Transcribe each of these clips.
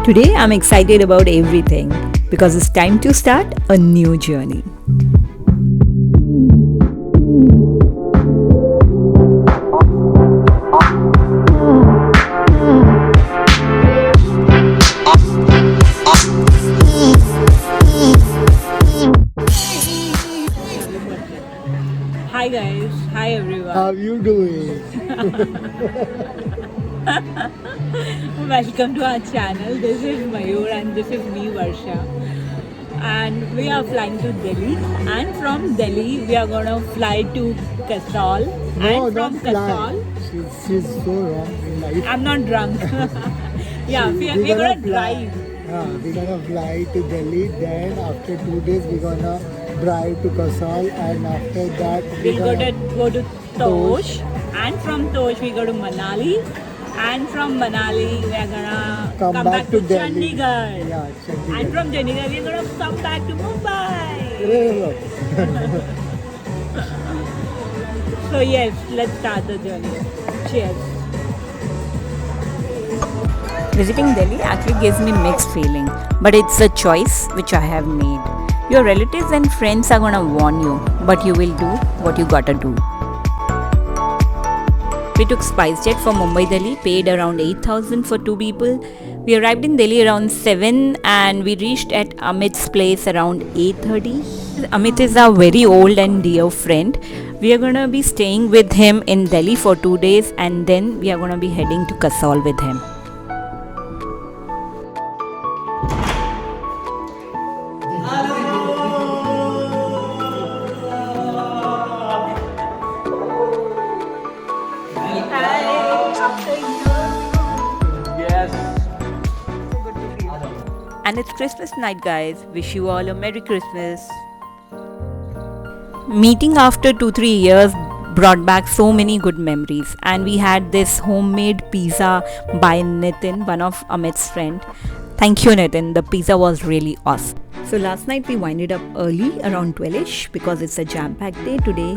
Today I'm excited about everything because it's time to start a new journey. Hi guys, hi everyone. How you doing? Welcome to our channel. This is Mayur and this is me, Varsha. And we are flying to Delhi. And from Delhi, we are gonna fly to Kasol. No, And not from fly. Kasol, She's so wrong in life. I'm not drunk. Yeah, we're gonna drive. We're gonna fly to Delhi. Then after 2 days, we're gonna drive to Kasol, and after that We'll go to Tosh. And from Tosh, we go to Manali. And from Manali, we are gonna come back to Delhi. Chandigarh. Yeah, Chandigarh. And from Chandigarh, we're gonna come back to Mumbai. So yes, let's start the journey. Cheers. Visiting Delhi actually gives me mixed feeling, but it's a choice which I have made. Your relatives and friends are gonna warn you, but you will do what you gotta do. We took SpiceJet for Mumbai Delhi, paid around 8,000 for 2 people. We arrived in Delhi around 7 and we reached at Amit's place around 8:30. Amit is our very old and dear friend. We are gonna be staying with him in Delhi for 2 days and then we are gonna be heading to Kasol with him. And it's Christmas night, guys. Wish you all a Merry Christmas. Meeting after 2-3 years brought back so many good memories, and we had this homemade pizza by Nitin, one of Amit's friend. Thank you, Nitin. The pizza was really awesome. So last night we winded up early around 12ish because it's a jam-packed day today.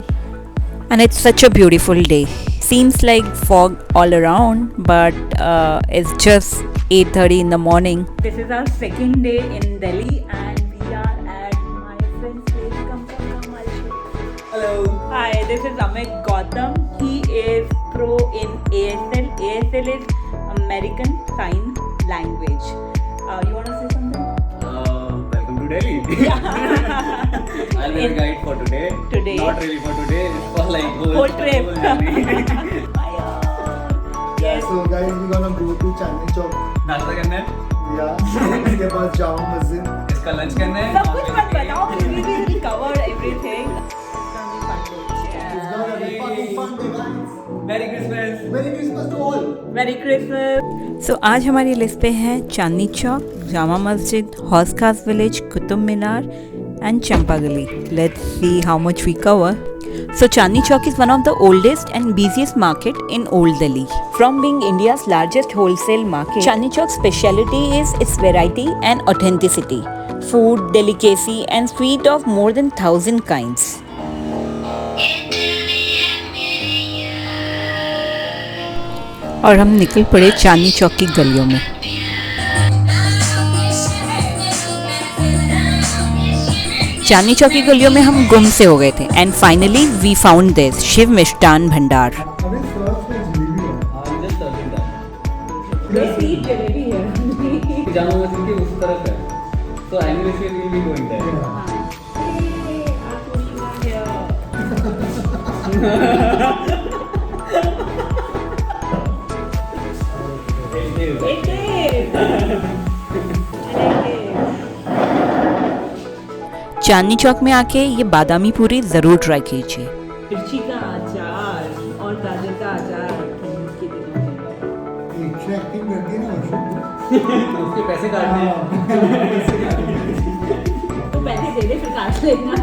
And it's such a beautiful day. Seems like fog all around, but it's just 8:30 in the morning. This is our second day in Delhi and we are at my friend's place. Come. Hello. Hi, this is Amit Gautam. He is pro in ASL. ASL is American Sign Language. You want to say something? Welcome to Delhi. I'll be the guide for today. Today. Not really for today. It's for like Whole trip. journey. Yes. So guys, we're gonna go to Chandni Chowk. नाश्ता करना है? Yeah. इसके बाद जामा मस्जिद. इसका lunch करना है? सब कुछ मत बताओ. We will cover everything. It's gonna be fucking fun day, guys. Merry Christmas. Merry Christmas to all. Merry Christmas. So आज हमारी लिस्ट पे है चांदनी चौक, जामा मस्जिद, हौस खास village, Qutub Minar and Champa Gali. Let's see how much we cover. So Chandni Chowk is one of the oldest and busiest market in Old Delhi. From being India's largest wholesale market, Chandni Chowk's speciality is its variety and authenticity. Food, delicacy and sweet of more than 1,000 kinds. और हम निकल पड़े चांदनी चौक की गलियों में. चांदनी चौक की गलियों में हम गुम से हो गए थे and finally we found this Shiv Mishtan Bhandar. Jama मस्जिद के उस तरफ है. So annually we will be going there. चांदनी चौक में आके ये बादामी पूरी जरूर ट्राई कीजिए. मिर्ची का अचार और गाजर का अचार के दिनों में. एक्टिंग करती है ना वर्षों. उसके पैसे काटने हैं. तो पैसे दे दे फिर काट लेना.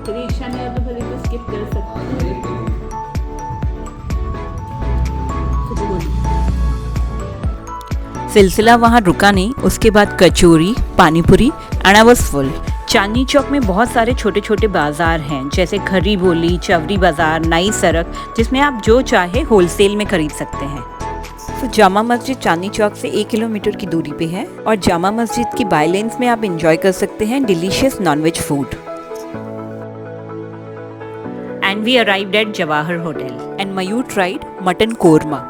तेरी इच्छा नहीं हो तो फिर इसको स्किप कर सकते हैं. सिलसिला वहाँ रुका नहीं. उसके बाद kachori, panipuri and I was full. Chandni Chowk में बहुत सारे छोटे छोटे बाज़ार हैं जैसे खरी बोली, चवरी बाज़ार, नई सड़क, जिसमें आप जो चाहे होलसेल में खरीद सकते हैं. तो जामा मस्जिद चांदनी चौक से 1 किलोमीटर की दूरी पे है और जामा मस्जिद की बाय लेन्स में आप एंजॉय कर सकते हैं delicious nonveg food. And we arrived at Jawahar Hotel and Mayur tried mutton korma.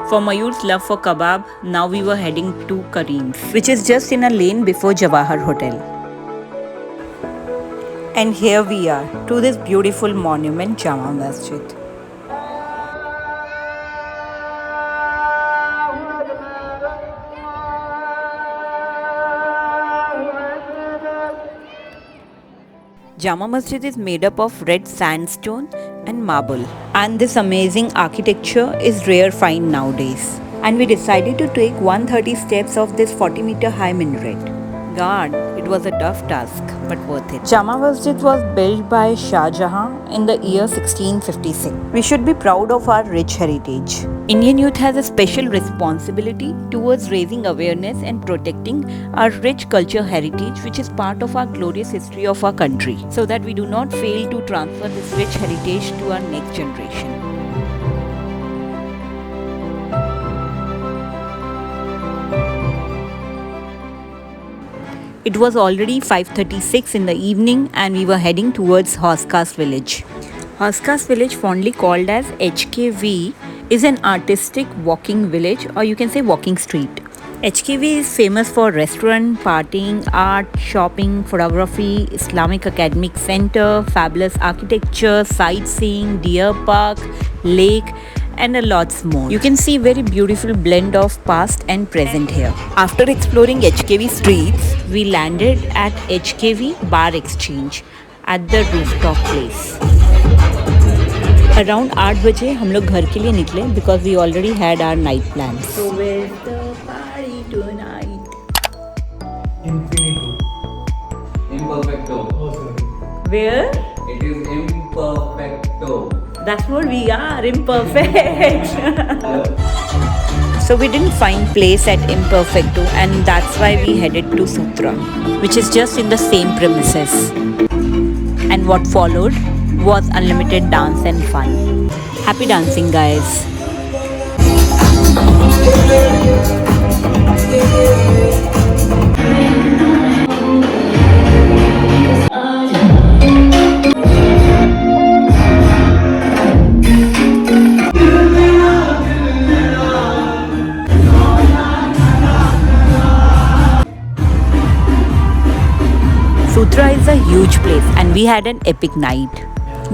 For Mayur's love for kebab, now we were heading to Kareem's, which is just in a lane before Jawahar Hotel. And here we are to this beautiful monument, Jama Masjid. Jama Masjid is made up of red sandstone and marble, and this amazing architecture is rare find nowadays. And we decided to take 130 steps of this 40-meter high minaret. God, it was a tough task, but worth it. Jama Masjid was built by Shah Jahan in the year 1656. We should be proud of our rich heritage. Indian youth has a special responsibility towards raising awareness and protecting our rich culture heritage, which is part of our glorious history of our country, so that we do not fail to transfer this rich heritage to our next generation. It was already 5:36 in the evening and we were heading towards Hoskas village. Hoskas village, fondly called as HKV, is an artistic walking village, or you can say walking street. HKV is famous for restaurant, partying, art, shopping, photography, Islamic Academic Center, fabulous architecture, sightseeing, deer park, lake, and a lots more. You can see very beautiful blend of past and present here. After exploring HKV streets, we landed at HKV Bar Exchange at the rooftop place. Around 8 बजे हम लोग घर के लिए निकले because we already had our night plans. So where's the party tonight? Infinito. Imperfecto. Oh, sorry. Where? It is imperfecto. That's what we are, imperfect. So we didn't find place at Imperfecto and that's why we headed to Sutra, which is just in the same premises. And what followed was unlimited dance and fun. Happy dancing, guys. Sutra is a huge place and we had an epic night.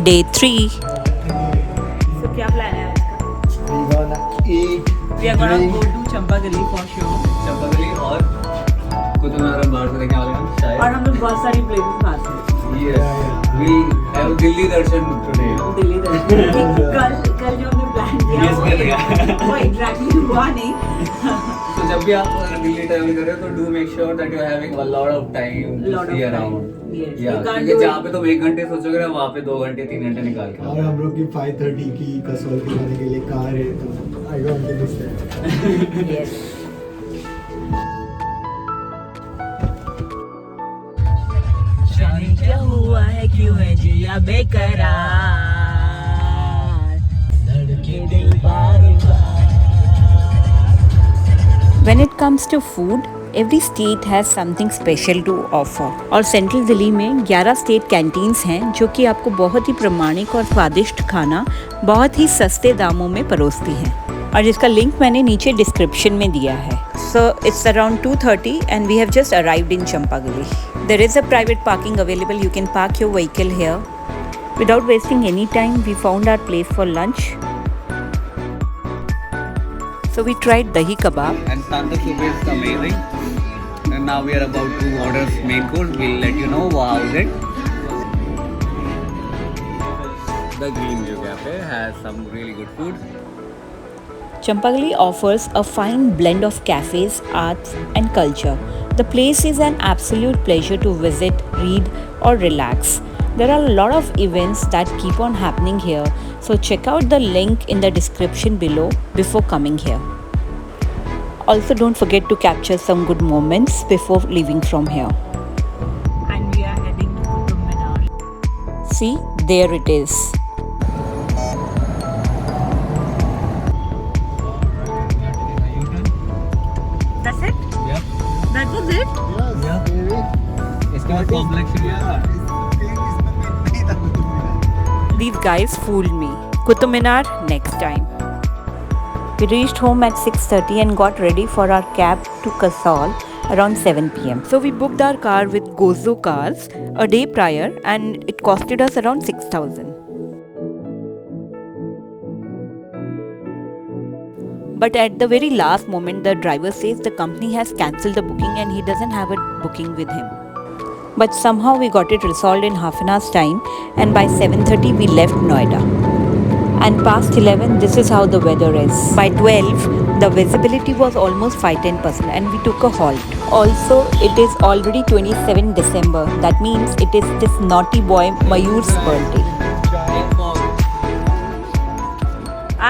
Day 3. So क्या plan है आज का? We gonna eat. We are gonna drink. go to Champagali for sure. चंपागली और कुतुबमीनार बाहर से देखने वाले हम और शायद. हम लोग बहुत सारी places खाते हैं. Yes. We have Delhi Darshan today. Delhi दर्शन. कल जो हमने plan किया Yes, कर लिया. वो exactly हुआ नहीं. तो जब भी आप अगर दिल्ली ट्रैवल कर रहे हो तो do make sure that you are having a lot of time to Lot of see time. around. Yes. Yeah, You can't क्योंकि do जहाँ it. पे तुम 1 घंटे सोचोगे ना वहाँ पे 2 घंटे 3 घंटे निकाल के और हम लोग की 5:30 की कसौल के जाने के लिए कार है तो आई डोंट अंडरस्टैंड. Yes. जाने क्या हुआ है क्यों है जिया बेकरार धड़के दिल बार बार. When it comes to food, every state has something special to offer. और सेंट्रल दिल्ली में 11 स्टेट कैंटीन्स हैं जो कि आपको बहुत ही प्रामाणिक और स्वादिष्ट खाना बहुत ही सस्ते दामों में परोसती हैं और जिसका लिंक मैंने नीचे डिस्क्रिप्शन में दिया है. So it's around 2:30 and we have just arrived in Champagali. There is a private parking available. You can park your vehicle here. Without wasting any time, we found our place for lunch. So we tried dahi kebab. And Tanta soup is amazing. And now we are about to order main course. We'll let you know how's it. The Green View Cafe has some really good food. Champagali offers a fine blend of cafes, arts, and culture. The place is an absolute pleasure to visit, read, or relax. There are a lot of events that keep on happening here, so check out the link in the description below before coming here. Also, don't forget to capture some good moments before leaving from here. And we are heading to Qutub Minar. See, there it is. बहुत complex हुआ था। These guys fooled me. Qutub Minar next time. We reached home at 6:30 and got ready for our cab to Kasol around 7 p.m. So we booked our car with Gozo Cars a day prior and it costed us around 6,000. But at the very last moment, the driver says the company has cancelled the booking and he doesn't have a booking with him. But somehow we got it resolved in half an hour's time, and by 7:30 we left Noida. And past 11, this is how the weather is. By 12, the visibility was almost 5-10% and we took a halt. Also, it is already 27 December. That means it is this naughty boy Mayur's birthday.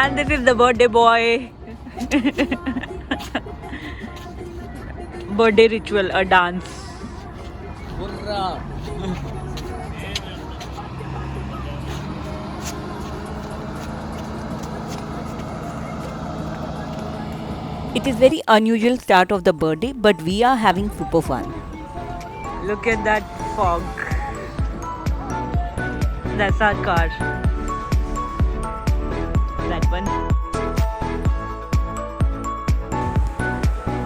And this is the birthday boy. Birthday ritual, a dance. It is very unusual start of the birthday, but we are having super fun. Look at that fog. That's our car. That one.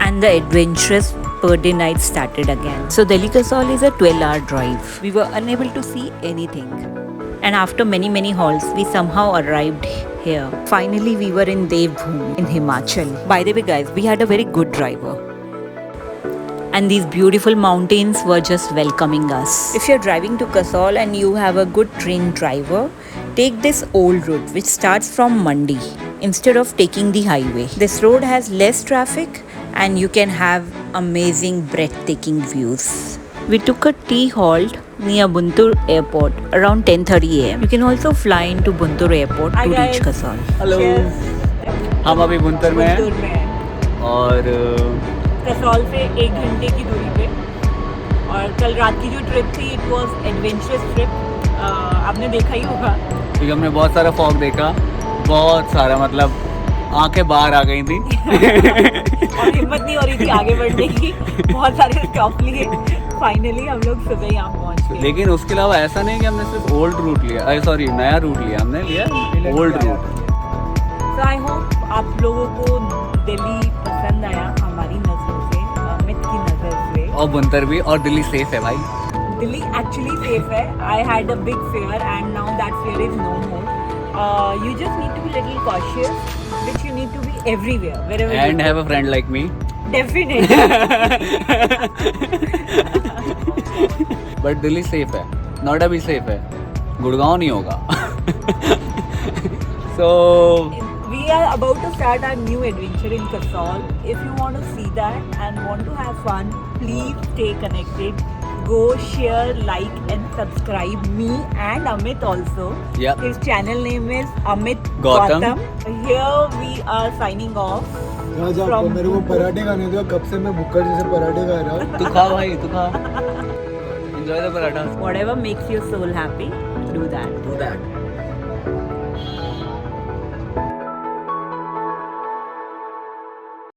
And the adventurous birthday night started again. So Delhi Kasol is a 12-hour drive. We were unable to see anything. And after many halts, we somehow arrived here. Finally, we were in Devbhoomi in Himachal. By the way guys, we had a very good driver. And these beautiful mountains were just welcoming us. If you're driving to Kasol and you have a good trained driver, take this old route which starts from Mandi instead of taking the highway. This road has less traffic and you can have amazing breathtaking views. We took a tea halt near Buntur Airport around 10:30 am. You can also fly into Buntur Airport to reach Kasol. Hello, हम अभी बुंतर में हैं और कसौल से 1 घंटे की दूरी पे. और कल रात की जो ट्रिप थी, इट वाज एडवेंचरस ट्रिप. आपने देखा ही होगा क्योंकि हमने बहुत सारा फॉग देखा, बहुत सारा, मतलब आंखें बाहर आ गई थी. और हिम्मत नहीं हो रही थी आगे बढ़ने की. बहुत सारे स्टॉप लिए. फाइनली हम लोग सुबह यहाँ पहुँच गए. लेकिन उसके अलावा ऐसा नहीं कि हमने सिर्फ ओल्ड रूट लिया, सॉरी नया रूट लिया, हमने लिया old route. So I hope आप लोगों को दिल्ली पसंद आया हमारी नज़रों से, अमित की नज़र से. और बुंतर भी, और दिल्ली सेफ है भाई. दिल्ली एक्चुअली सेफ है. I had a big fear and now that fear is no more. You just need to be little cautious, which you need to be everywhere, wherever And you have a friend like me. Definitely. But Delhi safe है, नोएडा भी safe है, गुड़गांव नहीं होगा. So We are about to start our new adventure in Kasol. If you want to see that and want to have fun, please stay connected. Go share, like and subscribe me and Amit also. Yeah. His channel name is Amit Gautam. Here we are signing off. Raja From मेरे को पराठे खाने दो, कब से मैं भूखा जैसे पराठे खा रहा हूँ. तू खा भाई, तू खा. Enjoy the paratha. Whatever makes your soul happy, do that. Do that.